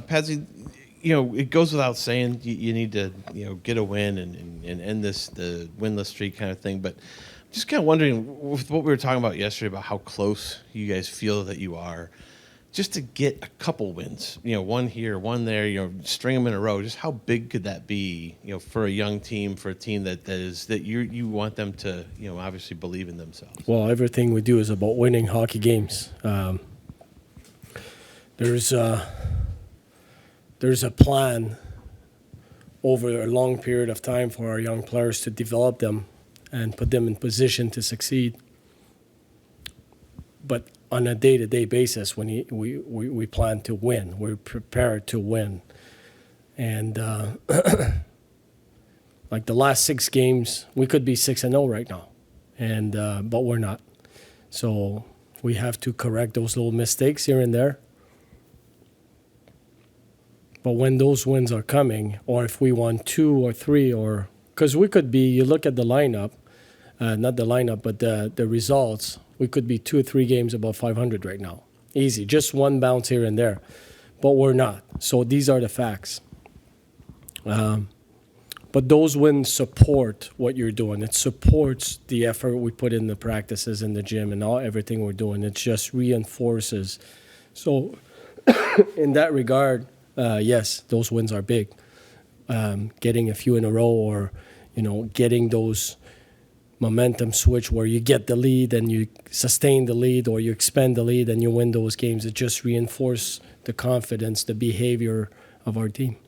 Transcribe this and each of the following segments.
Patsy, it goes without saying you need to, get a win and end the winless streak kind of thing. But just kind of wondering, with what we were talking about yesterday about how close you guys feel that you are, just to get a couple wins, one here, one there, string them in a row. Just how big could that be, for a young team, for a team that you want them to, obviously believe in themselves? Well, everything we do is about winning hockey games. There's a plan over a long period of time for our young players to develop them and put them in position to succeed. But on a day-to-day basis, when we plan to win, we're prepared to win. And like the last 6 games, we could be 6-0 right now, and but we're not. So we have to correct those little mistakes here and there. But when those wins are coming, or if we won 2 or 3, or because we could be, you look at the lineup, not the lineup, but the results, we could be 2 or 3 games above 500 right now. Easy, just one bounce here and there. But we're not. So these are the facts. But those wins support what you're doing. It supports the effort we put in the practices in the gym and everything we're doing. It just reinforces. So in that regard, yes, those wins are big. Getting a few in a row, or getting those momentum switch where you get the lead and you sustain the lead, or you expand the lead and you win those games. It just reinforces the confidence, the behavior of our team.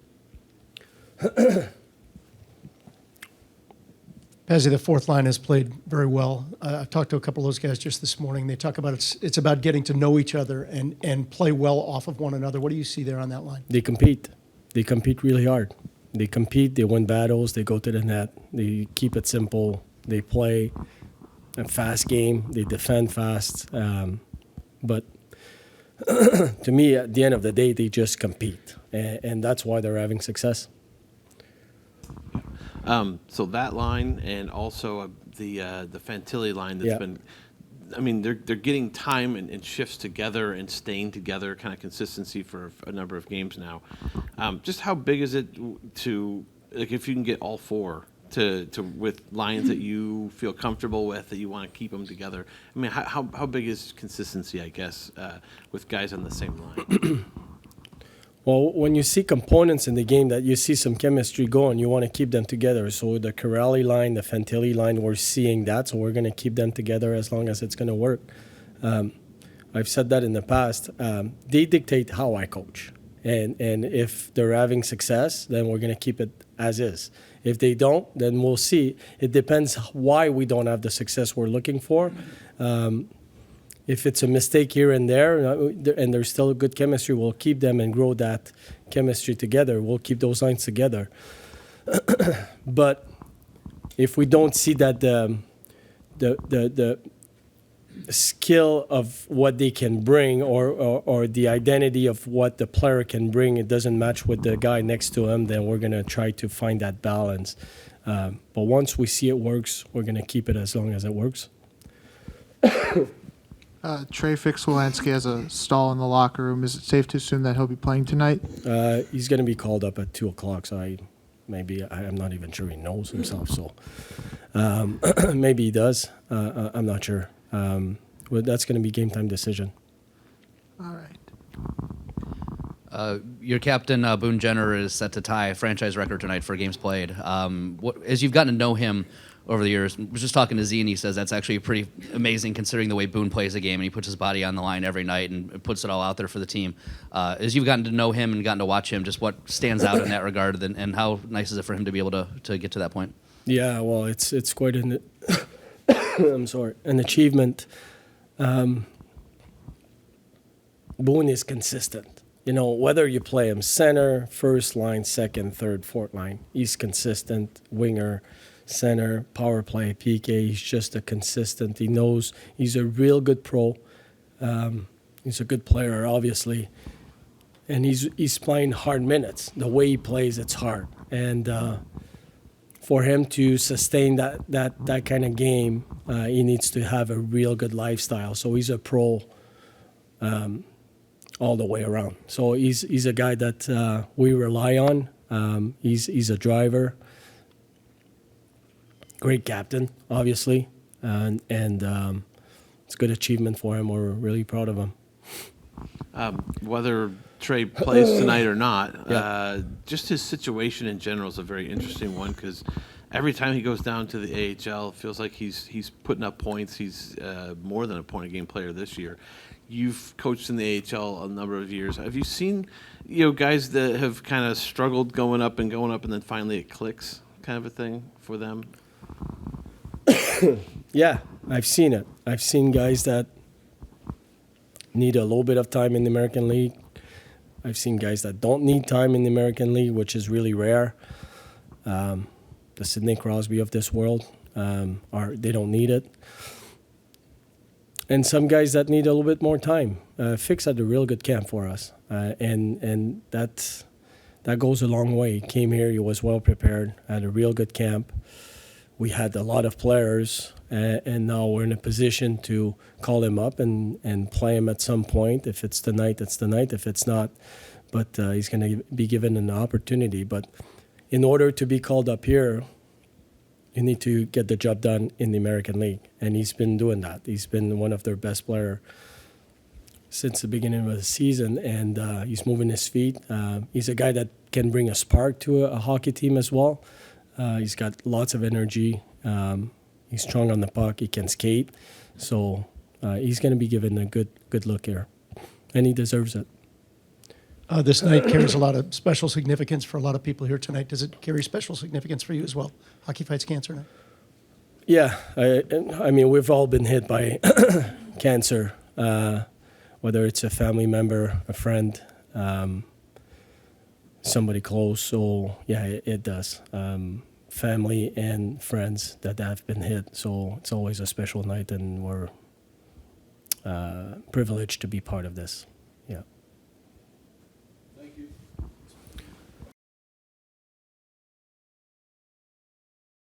Pazzi, the fourth line has played very well. I've talked to a couple of those guys just this morning. They talk about it's about getting to know each other and play well off of one another. What do you see there on that line? They compete. They compete really hard. They compete. They win battles. They go to the net. They keep it simple. They play a fast game. They defend fast. But to me, at the end of the day, they just compete. And that's why they're having success. So that line, and also the Fantilli line that's been, they're getting time and shifts together and staying together, kind of consistency for a number of games now. Just how big is it to, like, if you can get all 4 to with lines that you feel comfortable with, that you want to keep them together? I mean, how big is consistency, I guess, with guys on the same line? Well, when you see components in the game that you see some chemistry going, you want to keep them together. So the Corrali line, the Fantilli line, we're seeing that, so we're going to keep them together as long as it's going to work. I've said that in the past. They dictate how I coach. And if they're having success, then we're going to keep it as is. If they don't, then we'll see. It depends why we don't have the success we're looking for. If it's a mistake here and there, and there's still a good chemistry, we'll keep them and grow that chemistry together. We'll keep those lines together. But if we don't see that the skill of what they can bring, or the identity of what the player can bring, it doesn't match with the guy next to him, then we're going to try to find that balance. But once we see it works, we're going to keep it as long as it works. Trey Fix-Wolanski has a stall in the locker room. Is it safe to assume that he'll be playing tonight? He's going to be called up at 2 o'clock, so I'm not even sure he knows himself. So maybe he does. I'm not sure. Well, that's going to be game time decision. All right. Your captain, Boone Jenner, is set to tie a franchise record tonight for games played. As you've gotten to know him over the years, I was just talking to Z, and he says that's actually pretty amazing considering the way Boone plays the game, and he puts his body on the line every night and puts it all out there for the team. As you've gotten to know him and gotten to watch him, just what stands out in that regard, and how nice is it for him to be able to get to that point? Yeah, well, it's quite an an achievement. Boone is consistent. Whether you play him center, first line, second, third, fourth line, he's consistent. Winger, center, power play, PK, he's just a consistent. He knows he's a real good pro. He's a good player, obviously. And he's playing hard minutes. The way he plays, it's hard. And for him to sustain that kind of game, he needs to have a real good lifestyle. So he's a pro all the way around. So he's a guy that we rely on. He's a driver, great captain, obviously, and it's a good achievement for him. We're really proud of him. Whether Trey plays tonight or not, Yeah. just his situation in general is a very interesting one because every time he goes down to the AHL, it feels like he's putting up points. He's more than a point-a-game player this year. You've coached in the AHL a number of years. Have you seen, guys that have kind of struggled going up, and then finally it clicks, kind of a thing for them? Yeah, I've seen it. I've seen guys that need a little bit of time in the American League. I've seen guys that don't need time in the American League, which is really rare. The Sidney Crosby of this world, they don't need it. And some guys that need a little bit more time. Fix had a real good camp for us, and that goes a long way. He came here, he was well prepared, had a real good camp. We had a lot of players, and now we're in a position to call him up and play him at some point. If it's tonight, it's tonight. If it's not, but he's going to be given an opportunity. But in order to be called up here, you need to get the job done in the American League, and he's been doing that. He's been one of their best players since the beginning of the season, and he's moving his feet. He's a guy that can bring a spark to a hockey team as well. He's got lots of energy. He's strong on the puck. He can skate. So he's going to be given a good look here, and he deserves it. This night carries a lot of special significance for a lot of people here tonight. Does it carry special significance for you as well? Hockey Fights Cancer Night. Yeah, I mean, we've all been hit by cancer, whether it's a family member, a friend, somebody close. So yeah, it does. Family and friends that have been hit. So it's always a special night, and we're privileged to be part of this.